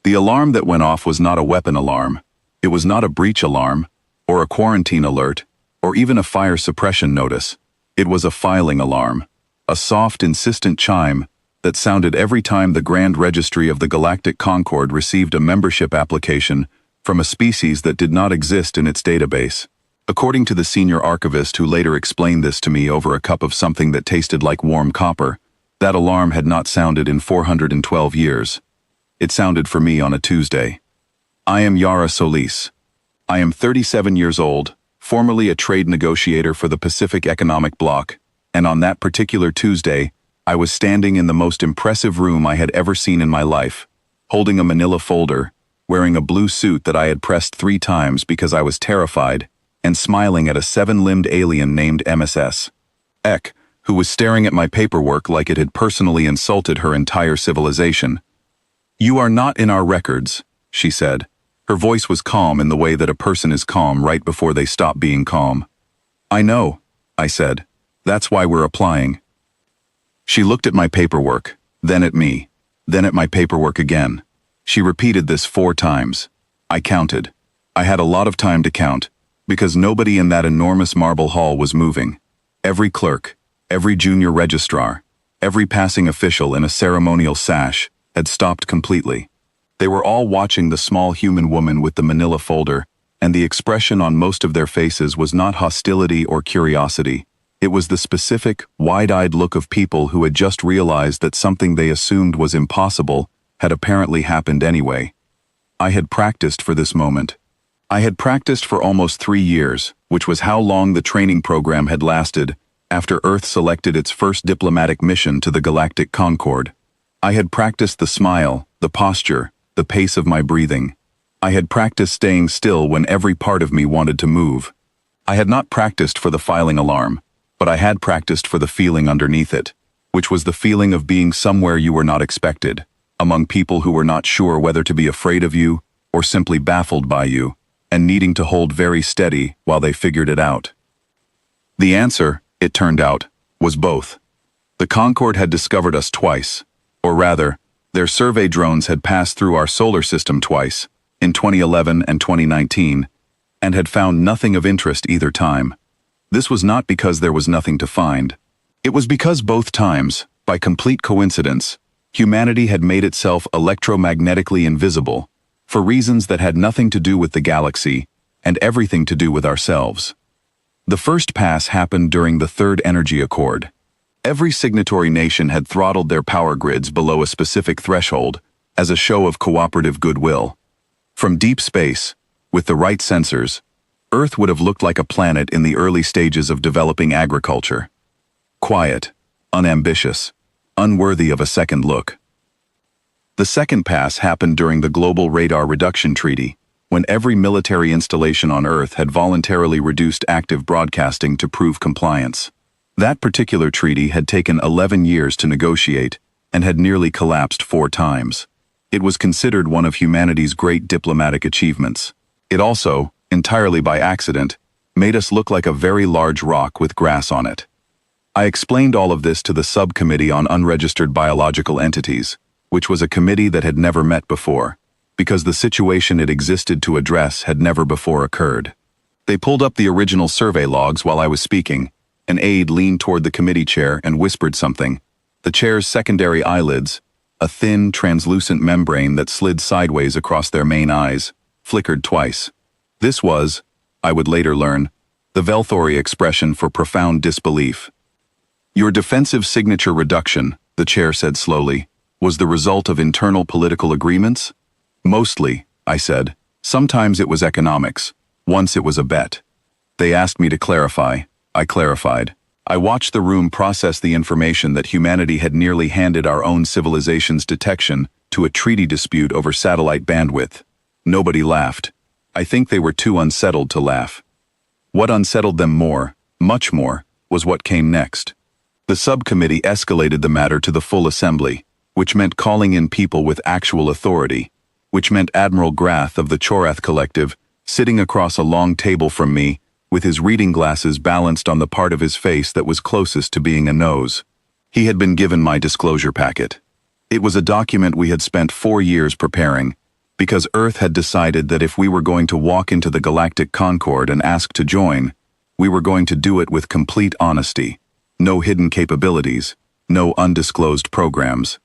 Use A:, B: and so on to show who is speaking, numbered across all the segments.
A: The alarm that went off was not a weapon alarm. It was not a breach alarm, or a quarantine alert, or even a fire suppression notice. It was a filing alarm, a soft, insistent chime that sounded every time the Grand Registry of the Galactic Concord received a membership application from a species that did not exist in its database. According to the senior archivist who later explained this to me over a cup of something that tasted like warm copper, that alarm had not sounded in 412 years. It sounded for me on a Tuesday. I am Yara Solis. I am 37 years old, formerly a trade negotiator for the Pacific Economic Bloc, and on that particular Tuesday, I was standing in the most impressive room I had ever seen in my life, holding a manila folder, wearing a blue suit that I had pressed 3 times because I was terrified, and smiling at a 7-limbed alien named MSS Ek, who was staring at my paperwork like it had personally insulted her entire civilization. "You are not in our records," she said. Her voice was calm in the way that a person is calm right before they stop being calm. "I know," I said. "That's why we're applying." She looked at my paperwork, then at me, then at my paperwork again. She repeated this 4 times. I counted. I had a lot of time to count, because nobody in that enormous marble hall was moving. Every clerk, every junior registrar, every passing official in a ceremonial sash had stopped completely. They were all watching the small human woman with the manila folder, and the expression on most of their faces was not hostility or curiosity. It was the specific, wide-eyed look of people who had just realized that something they assumed was impossible had apparently happened anyway. I had practiced for this moment. I had practiced for almost 3 years, which was how long the training program had lasted after Earth selected its first diplomatic mission to the Galactic Concord. I had practiced the smile, the posture, the pace of my breathing. I had practiced staying still when every part of me wanted to move. I had not practiced for the filing alarm, but I had practiced for the feeling underneath it, which was the feeling of being somewhere you were not expected, among people who were not sure whether to be afraid of you or simply baffled by you, and needing to hold very steady while they figured it out. The answer, it turned out, was both. The Concord had discovered us twice, or rather, their survey drones had passed through our solar system twice, in 2011 and 2019, and had found nothing of interest either time. This was not because there was nothing to find. It was because both times, by complete coincidence, humanity had made itself electromagnetically invisible, for reasons that had nothing to do with the galaxy and everything to do with ourselves. The first pass happened during the Third Energy Accord. Every signatory nation had throttled their power grids below a specific threshold as a show of cooperative goodwill. From deep space, with the right sensors, Earth would have looked like a planet in the early stages of developing agriculture. Quiet, unambitious, unworthy of a second look. The second pass happened during the Global Radar Reduction Treaty, when every military installation on Earth had voluntarily reduced active broadcasting to prove compliance. That particular treaty had taken 11 years to negotiate and had nearly collapsed 4 times. It was considered one of humanity's great diplomatic achievements. It also, entirely by accident, made us look like a very large rock with grass on it. I explained all of this to the Subcommittee on Unregistered Biological Entities, which was a committee that had never met before, because the situation it existed to address had never before occurred. They pulled up the original survey logs while I was speaking. An aide leaned toward the committee chair and whispered something. The chair's secondary eyelids, a thin, translucent membrane that slid sideways across their main eyes, flickered twice. This was, I would later learn, the Velthori expression for profound disbelief. "Your defensive signature reduction," the chair said slowly, "was the result of internal political agreements?" "Mostly," I said. "Sometimes it was economics. Once it was a bet." They asked me to clarify. I clarified. I watched the room process the information that humanity had nearly handed our own civilization's detection to a treaty dispute over satellite bandwidth. Nobody laughed. I think they were too unsettled to laugh. What unsettled them more, much more, was what came next. The subcommittee escalated the matter to the full assembly, which meant calling in people with actual authority, which meant Admiral Grath of the Chorath Collective sitting across a long table from me, with his reading glasses balanced on the part of his face that was closest to being a nose. He had been given my disclosure packet. It was a document we had spent 4 years preparing, Because Earth had decided that if we were going to walk into the Galactic Concord and ask to join, we were going to do it with complete honesty. No hidden capabilities, no undisclosed programs.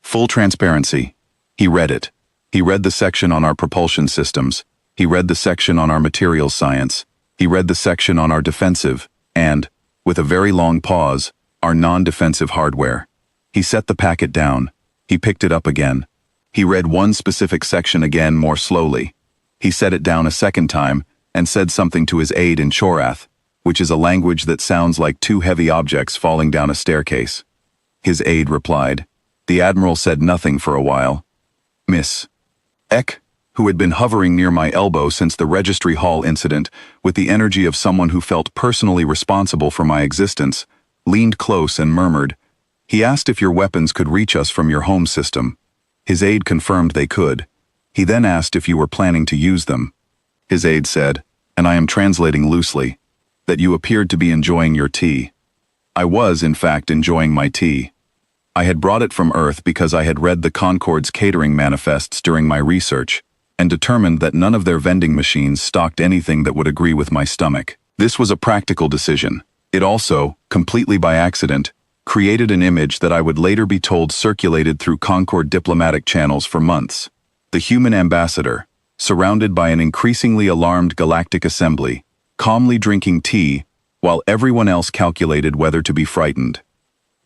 A: Full transparency. He read it. He read the section on our propulsion systems. He read the section on our materials science. He read the section on our defensive, and, with a very long pause, our non-defensive hardware. He set the packet down. He picked it up again. He read one specific section again more slowly. He set it down a second time and said something to his aide in Chorath, which is a language that sounds like two heavy objects falling down a staircase. His aide replied. The Admiral said nothing for a while. Miss Eck, who had been hovering near my elbow since the registry hall incident with the energy of someone who felt personally responsible for my existence, leaned close and murmured, "He asked if your weapons could reach us from your home system." His aide confirmed they could. He then asked if you were planning to use them. His aide said, and I am translating loosely, that you appeared to be enjoying your tea. I was, in fact, enjoying my tea. I had brought it from Earth because I had read the Concord's catering manifests during my research, and determined that none of their vending machines stocked anything that would agree with my stomach. This was a practical decision. It also, completely by accident, created an image that I would later be told circulated through Concord diplomatic channels for months. The human ambassador, surrounded by an increasingly alarmed galactic assembly, calmly drinking tea, while everyone else calculated whether to be frightened.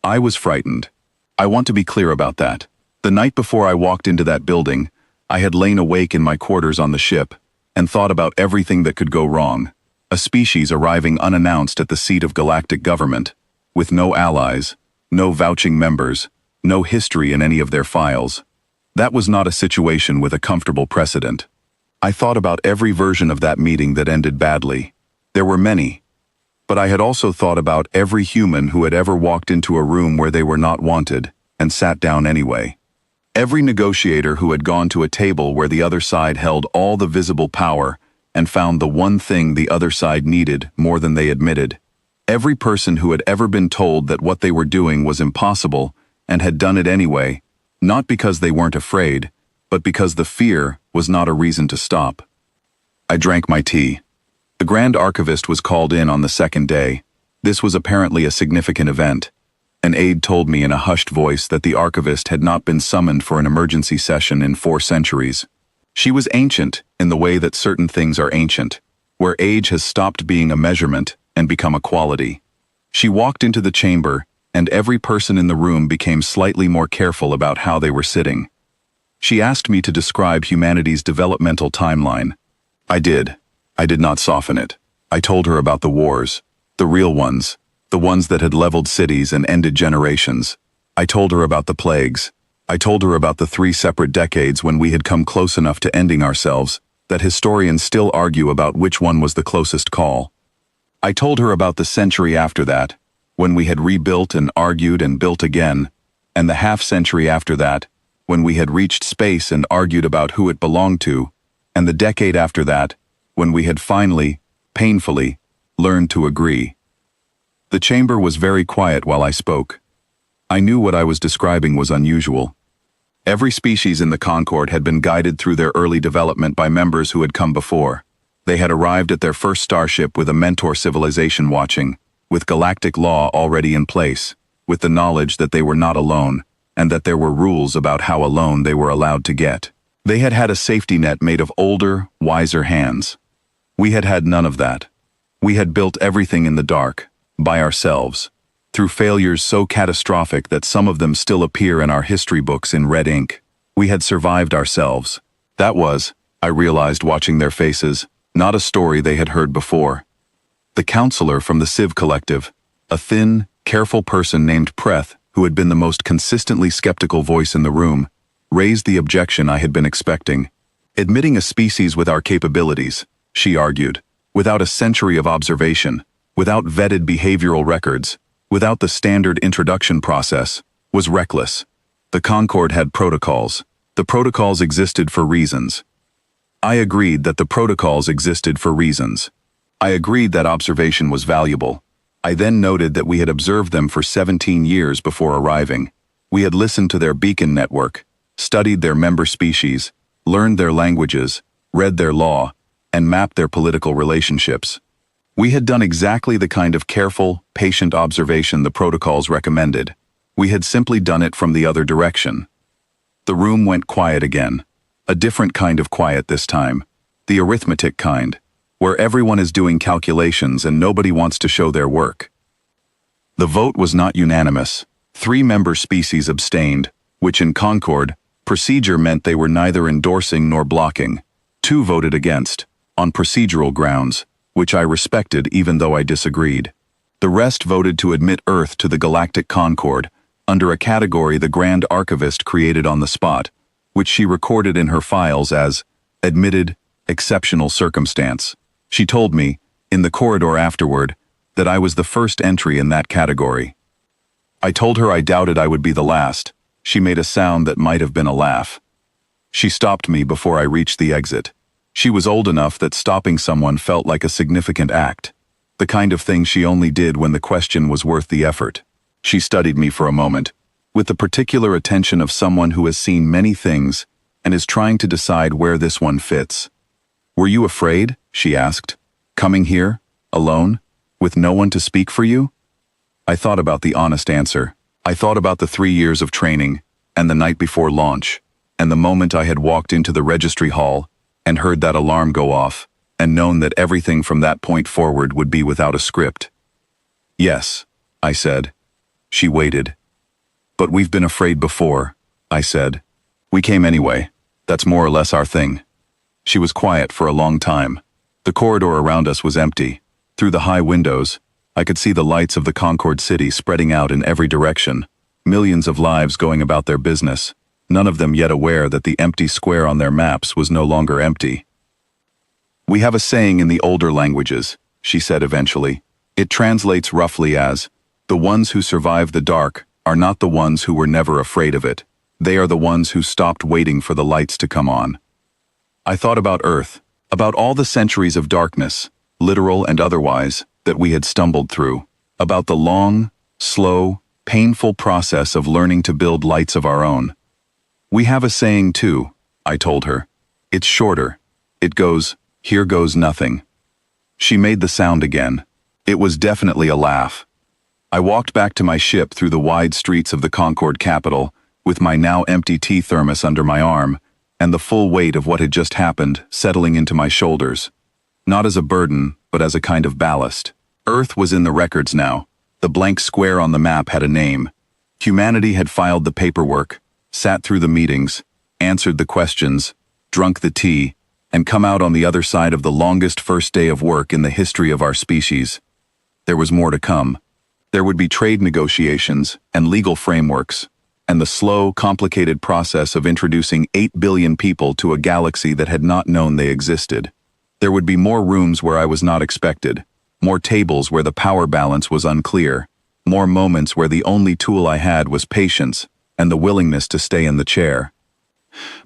A: I was frightened. I want to be clear about that. The night before I walked into that building, I had lain awake in my quarters on the ship and thought about everything that could go wrong. A species arriving unannounced at the seat of galactic government, with no allies, no vouching members, no history in any of their files. That was not a situation with a comfortable precedent. I thought about every version of that meeting that ended badly. There were many. But I had also thought about every human who had ever walked into a room where they were not wanted and sat down anyway. Every negotiator who had gone to a table where the other side held all the visible power and found the one thing the other side needed more than they admitted. Every person who had ever been told that what they were doing was impossible and had done it anyway, not because they weren't afraid, but because the fear was not a reason to stop. I drank my tea. The Grand Archivist was called in on the second day. This was apparently a significant event. An aide told me in a hushed voice that the Archivist had not been summoned for an emergency session in 4 centuries. She was ancient in the way that certain things are ancient, where age has stopped being a measurement and become a quality. She walked into the chamber, and every person in the room became slightly more careful about how they were sitting. She asked me to describe humanity's developmental timeline. I did. I did not soften it. I told her about the wars, the real ones, the ones that had leveled cities and ended generations. I told her about the plagues. I told her about the 3 separate decades when we had come close enough to ending ourselves that historians still argue about which one was the closest call. I told her about the century after that, when we had rebuilt and argued and built again, and the half-century after that, when we had reached space and argued about who it belonged to, and the decade after that, when we had finally, painfully, learned to agree. The chamber was very quiet while I spoke. I knew what I was describing was unusual. Every species in the Concord had been guided through their early development by members who had come before. They had arrived at their first starship with a mentor civilization watching, with galactic law already in place, with the knowledge that they were not alone, and that there were rules about how alone they were allowed to get. They had had a safety net made of older, wiser hands. We had had none of that. We had built everything in the dark, by ourselves, through failures so catastrophic that some of them still appear in our history books in red ink. We had survived ourselves. That was, I realized watching their faces, not a story they had heard before. The counselor from the Civ Collective, a thin, careful person named Preth, who had been the most consistently skeptical voice in the room, raised the objection I had been expecting. Admitting a species with our capabilities, she argued, without a century of observation, without vetted behavioral records, without the standard introduction process, was reckless. The Concord had protocols. The protocols existed for reasons. I agreed that the protocols existed for reasons. I agreed that observation was valuable. I then noted that we had observed them for 17 years before arriving. We had listened to their beacon network, studied their member species, learned their languages, read their law, and mapped their political relationships. We had done exactly the kind of careful, patient observation the protocols recommended. We had simply done it from the other direction. The room went quiet again. A different kind of quiet this time. The arithmetic kind, where everyone is doing calculations and nobody wants to show their work. The vote was not unanimous. 3 member species abstained, which in Concord, procedure meant they were neither endorsing nor blocking. 2 voted against, on procedural grounds, which I respected even though I disagreed. The rest voted to admit Earth to the Galactic Concord, under a category the Grand Archivist created on the spot, which she recorded in her files as admitted exceptional circumstance. She told me, in the corridor afterward, that I was the first entry in that category. I told her I doubted I would be the last. She made a sound that might have been a laugh. She stopped me before I reached the exit. She was old enough that stopping someone felt like a significant act, the kind of thing she only did when the question was worth the effort. She studied me for a moment, with the particular attention of someone who has seen many things and is trying to decide where this one fits. "Were you afraid?" she asked. "Coming here, alone, with no one to speak for you?" I thought about the honest answer. I thought about the 3 years of training, and the night before launch, and the moment I had walked into the registry hall and heard that alarm go off, and known that everything from that point forward would be without a script. "Yes," I said. She waited. "But we've been afraid before," I said. "We came anyway. That's more or less our thing." She was quiet for a long time. The corridor around us was empty. Through the high windows, I could see the lights of the Concord city spreading out in every direction, millions of lives going about their business, none of them yet aware that the empty square on their maps was no longer empty. "We have a saying in the older languages," she said eventually. "It translates roughly as, 'The ones who survive the dark are not the ones who were never afraid of it. They are the ones who stopped waiting for the lights to come on.'" I thought about Earth, about all the centuries of darkness, literal and otherwise, that we had stumbled through, about the long, slow, painful process of learning to build lights of our own. "We have a saying too," I told her. "It's shorter. It goes, 'Here goes nothing.'" She made the sound again. It was definitely a laugh. I walked back to my ship through the wide streets of the Concord capital, with my now empty tea thermos under my arm, and the full weight of what had just happened settling into my shoulders. Not as a burden, but as a kind of ballast. Earth was in the records now. The blank square on the map had a name. Humanity had filed the paperwork, sat through the meetings, answered the questions, drunk the tea, and come out on the other side of the longest first day of work in the history of our species. There was more to come. There would be trade negotiations and legal frameworks, and the slow, complicated process of introducing 8 billion people to a galaxy that had not known they existed. There would be more rooms where I was not expected, more tables where the power balance was unclear, more moments where the only tool I had was patience and the willingness to stay in the chair.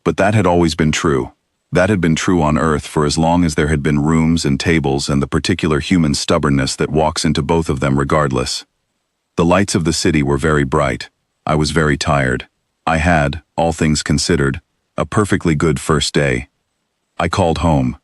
A: But that had always been true. That had been true on Earth for as long as there had been rooms and tables and the particular human stubbornness that walks into both of them regardless. The lights of the city were very bright. I was very tired. I had, all things considered, a perfectly good first day. I called home.